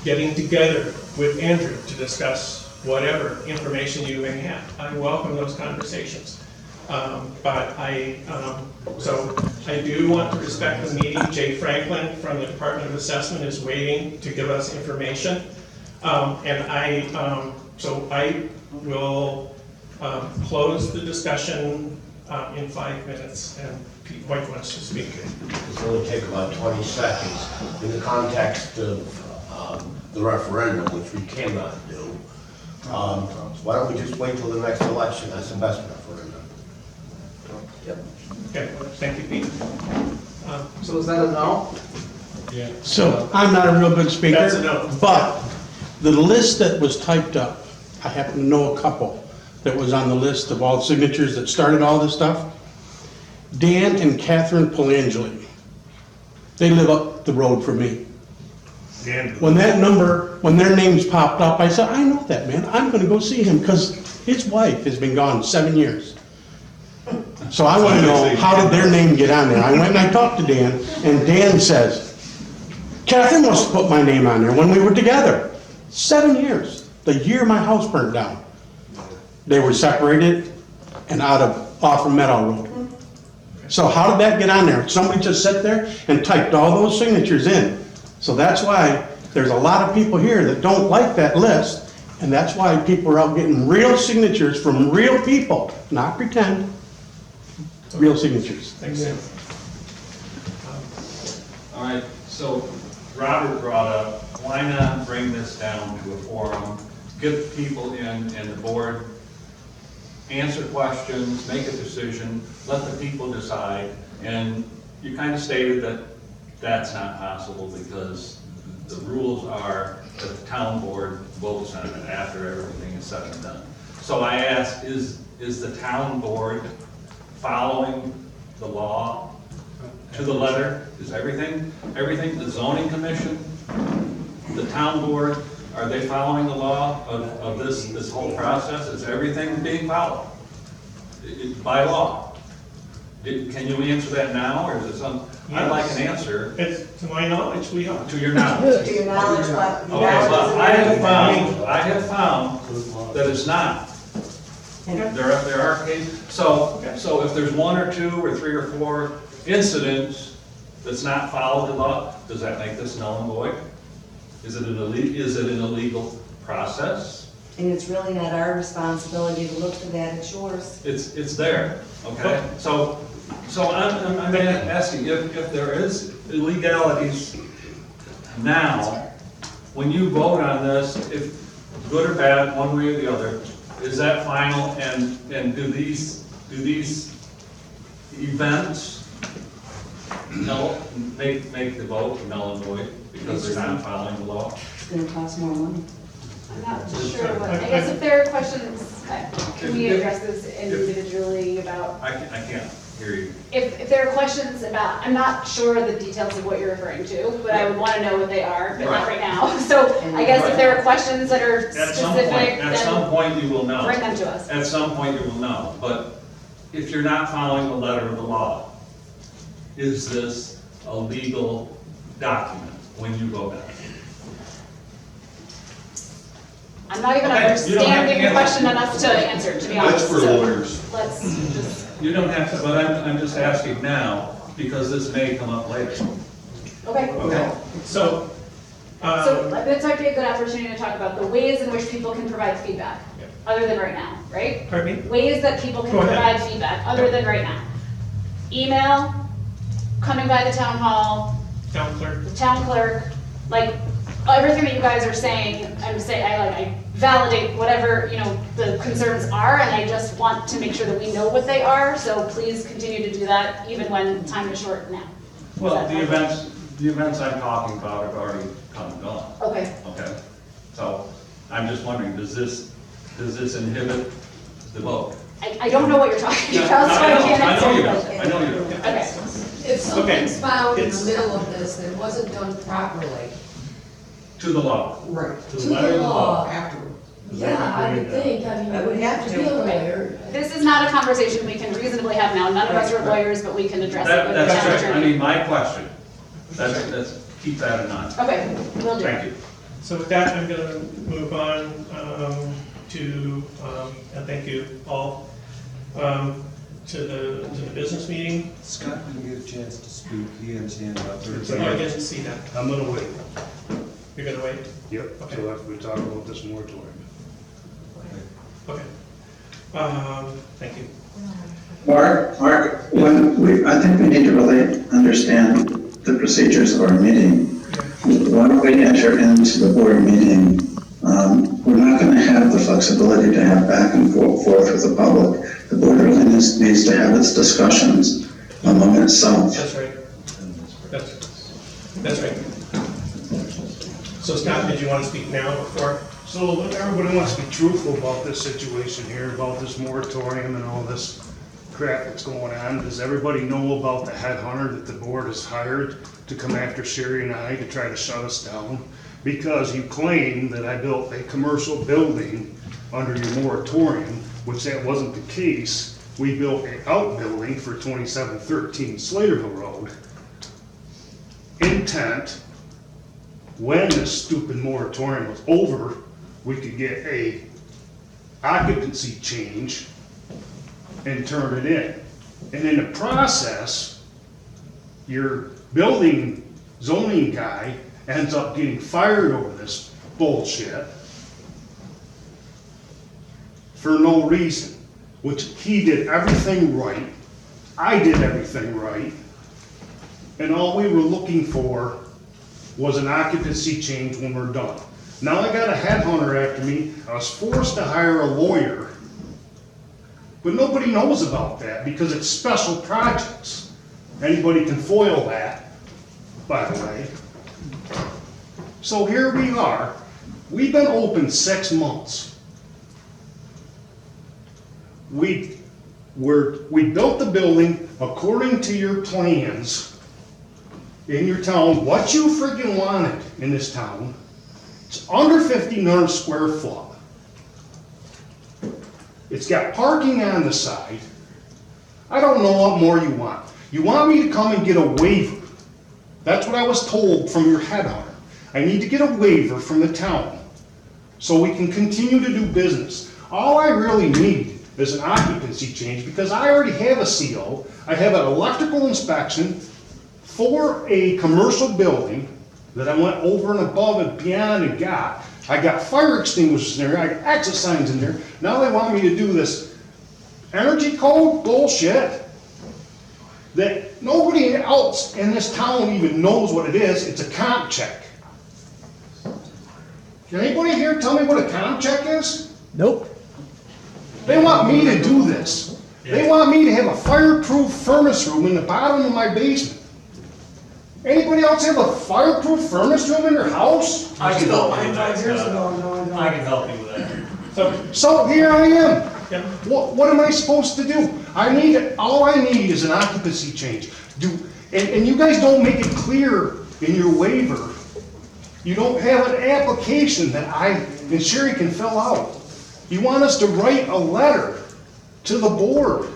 getting together with Andrew to discuss whatever information you may have. I welcome those conversations. But so I do want to respect the meeting. Jay Franklin from the Department of Assessment is waiting to give us information. So I will close the discussion in 5 minutes, and Pete White wants to speak. It's only take about 20 seconds in the context of the referendum, which we cannot do. Why don't we just wait till the next election? That's the best referendum. Yep. Okay, thank you, Pete. So is that a no? Yeah. So, I'm not a real good speaker. That's a no. But the list that was typed up, I happen to know a couple that was on the list of all the signatures that started all this stuff. Dan and Catherine Polangeli. They live up the road from me. When that number, when their names popped up, I said, I know that man, I'm gonna go see him, because his wife has been gone 7 years. So I wanna know, how did their name get on there? I went and I talked to Dan, and Dan says, Catherine must have put my name on there when we were together. 7 years, the year my house burned down. They were separated and off of Meadow Road. So how did that get on there? Somebody just sat there and typed all those signatures in. So that's why there's a lot of people here that don't like that list, and that's why people are out getting real signatures from real people, not pretend, real signatures. Thanks, Sam. All right, so Robert brought up, why not bring this down to a forum, get people in and the board, answer questions, make a decision, let the people decide, and you kind of stated that that's not possible because the rules are that the town board votes on it after everything is said and done. So I asked, is the town board following the law to the letter? Is everything, the zoning commission, the town board, are they following the law of this whole process? Is everything being followed by law? Can you answer that now, or is it some, I'd like an answer. To my knowledge, we are. To your knowledge. To your knowledge, what? Okay, but I have found that it's not. There are cases, so if there's 1 or 2 or 3 or 4 incidents that's not followed the law, does that make this null and void? Is it an illegal process? And it's really not our responsibility to look for that, it's yours. It's there, okay? So I'm asking, if there is illegalities now, when you vote on this, if good or bad, one way or the other, is that final, and do these events make the vote null and void because they're not following the law? It's gonna cost more money. I'm not sure what, I guess if there are questions, can we address this individually about? I can't hear you. If there are questions about, I'm not sure the details of what you're referring to, but I would want to know what they are, but not right now. So I guess if there are questions that are specific, At some point you will know. bring them to us. At some point you will know, but if you're not following the letter of the law, is this a legal document when you vote on it? I'm not even Okay, you don't have to understanding the answer. question enough to answer, to be honest. That's for So lawyers. Let's just, You don't have to, but I'm just asking now, because this may come up later. okay. Okay, so, So this might be a good opportunity to talk about the ways in which people can provide feedback, Yeah. other than right now, right? pardon me? Ways that people can Go ahead. provide feedback, other than right now. Email, coming by the town hall, Town clerk. the town clerk, like, everything that you guys are saying, I validate whatever, the concerns are, and I just want to make sure that we know what they are, so please continue to do that, even when time is short now. Well, the events I'm talking about have already come and gone, Okay, okay? So I'm just wondering, does this inhibit the vote? I don't know what you're talking about, so I can't answer I know your you question. don't, I know you don't. Okay, If something's found in the It's- middle of this that wasn't done properly, To the law. right, To to the letter the of the law. law afterward. Yeah, I would think, I mean, I would have to. be a lawyer. this is not a conversation we can reasonably have now, none of us are lawyers, but we can address it with the That's town right, I attorney. mean, my question, that's, keep that in mind. Okay, will do. Thank you. So with that, I'm gonna move on to, and thank you all, to the business meeting. Scott didn't get a chance to speak, he had his hand up there. So I didn't see that. I'm gonna wait. You're gonna wait? Yep, Okay. so after we talk about this moratorium. Okay. Thank you. Mark, I think we need to really understand the procedures of our meeting. When we enter into the board meeting, we're not going to have the flexibility to have back and forth with the public. The board really needs to have its discussions among itself. That's right. That's right. So Scott, did you want to speak now before? So everybody wants to be truthful about this situation here, about this moratorium and all this crap that's going on. Does everybody know about the headhunter that the board has hired to come after Sherry and I to try to shut us down? Because you claim that I built a commercial building under your moratorium, which that wasn't the case. We built an outbuilding for 2713 Slaterville Road. Intent, when this stupid moratorium was over, we could get a occupancy change and turn it in. And in the process, your building zoning guy ends up getting fired over this bullshit for no reason, which he did everything right, I did everything right, and all we were looking for was an occupancy change when we're done. Now I got a headhunter after me. I was forced to hire a lawyer, but nobody knows about that because it's special projects. Anybody can foil that, by the way. So here we are. We've been open 6 months. We built the building according to your plans in your town, what you friggin' wanted in this town. It's under 1,500 square foot. It's got parking on the side. I don't know what more you want. You want me to come and get a waiver. That's what I was told from your headhunter. I need to get a waiver from the town so we can continue to do business. All I really need is an occupancy change because I already have a CO. I have an electrical inspection for a commercial building that I went over and above and beyond and got. I got fire extinguishers in there, I got exit signs in there. Now they want me to do this energy code bullshit that nobody else in this town even knows what it is. It's a comp check. Can anybody here tell me what a comp check is? Nope. They want me to do this. They want me to have a fireproof furnace room in the bottom of my basement. Anybody else have a fireproof furnace room in their house? I can help you with Five that, years Scott. ago, no, I don't. I can help you with that. So here I am. Yep. What am I supposed to do? All I need is an occupancy change. And you guys don't make it clear in your waiver. You don't have an application that I and Sherry can fill out. You want us to write a letter to the board.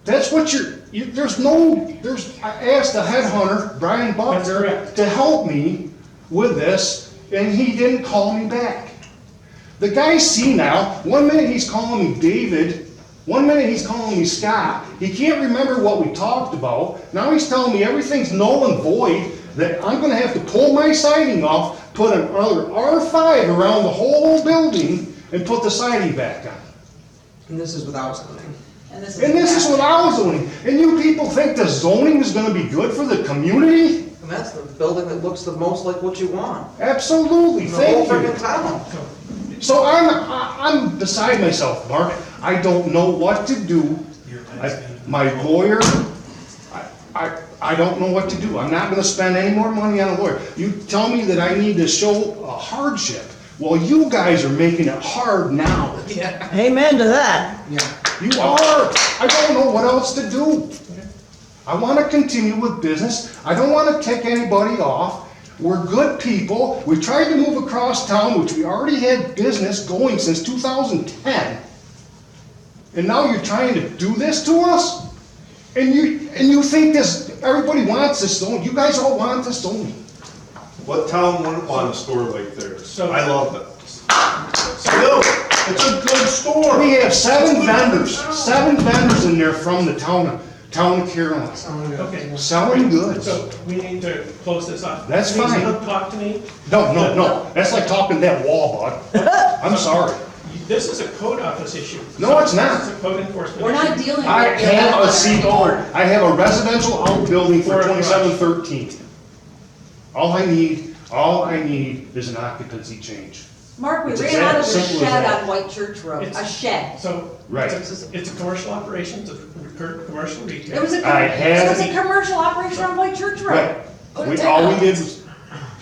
That's what I asked the headhunter, Brian Buckner, to help me with this, and he didn't call me back. The guy's senile. 1 minute he's calling me David, 1 minute he's calling me Scott. He can't remember what we talked about. Now he's telling me everything's null and void, that I'm gonna have to pull my siding off, put another R5 around the whole building, and put the siding back on. And this is without zoning. And this is without zoning. And you people think the zoning is gonna be good for the community? And that's the building that looks the most like what you want. Absolutely, In the whole thank you. friggin' town. So I'm beside myself, Mark. I don't know what to do. My lawyer, I don't know what to do. I'm not gonna spend any more money on a lawyer. You tell me that I need to show a hardship. Well, you guys are making it hard now. Yeah. Amen to that. Yeah. You are. I don't know what else to do. I want to continue with business. I don't want to tick anybody off. We're good people. We tried to move across town, which we already had business going since 2010. And now you're trying to do this to us? And you think everybody wants this zoning. You guys all want this zoning. What town wouldn't want a store like theirs? So- I love it. I do. It's a good store. We have 7 vendors in there from the town of Carolina, Okay. selling goods. So we need to close this off. That's Please fine. don't talk to me. No, that's like talking to that wall, bud. I'm sorry. This is a code office issue. No, it's not. This is a code enforcement issue. We're not dealing with. I your have a landlord. CO, I have a residential outbuilding for For a garage. 2713. All I need is an occupancy change. Mark, we It's ran out of a simple as shed that. on White Church Road, It's- a shed. So, Right. it's a commercial operation, it's a commercial retail. It was a, I it was a had- commercial operation on White Church Road. Right. All we did was,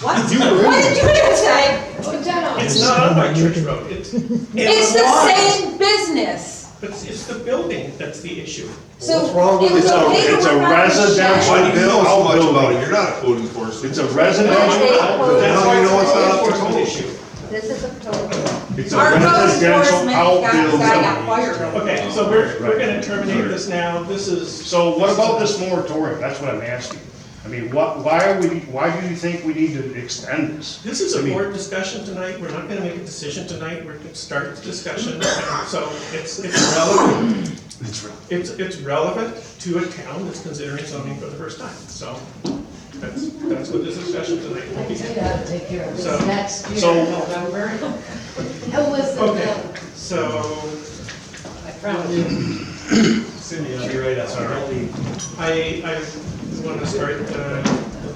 What? You were in What did you just say? Put it down. It's not on White Church Road, it's It's the same business. it's the building that's the issue. So What's wrong with it was it's a- okay to it's a work on the residential- shed? Why do you know so much Outbuilding. about it? You're not a code enforcement. it's a residential It's a outbuilding. That's How why do you know it's it's a not code up to enforcement code? issue. This is a total. It's a Our code residential enforcement guy got outbuilding. fired. Okay, so we're gonna terminate this now, this is. So what about this moratorium? That's what I'm asking. I mean, why do you think we need to extend this? This is I a mean- board discussion tonight, we're not gonna make a decision tonight, we're gonna start the discussion. So it's relevant, it's relevant to a town that's considering zoning for the first time, so that's what this discussion tonight will I be. can tell you how to take care of So- this next year, so- November. And listen, Okay, so I promise you. Cindy, I'll be right up. I want to start the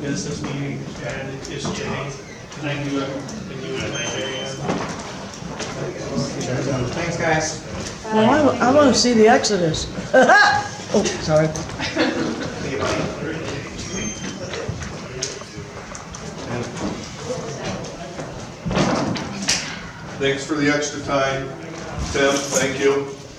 business meeting, and it's Jay, and I knew it, and you and I, Thanks, guys. Well, I want to see the Exodus. Oh, sorry. Thanks for the extra time. Tim, thank you.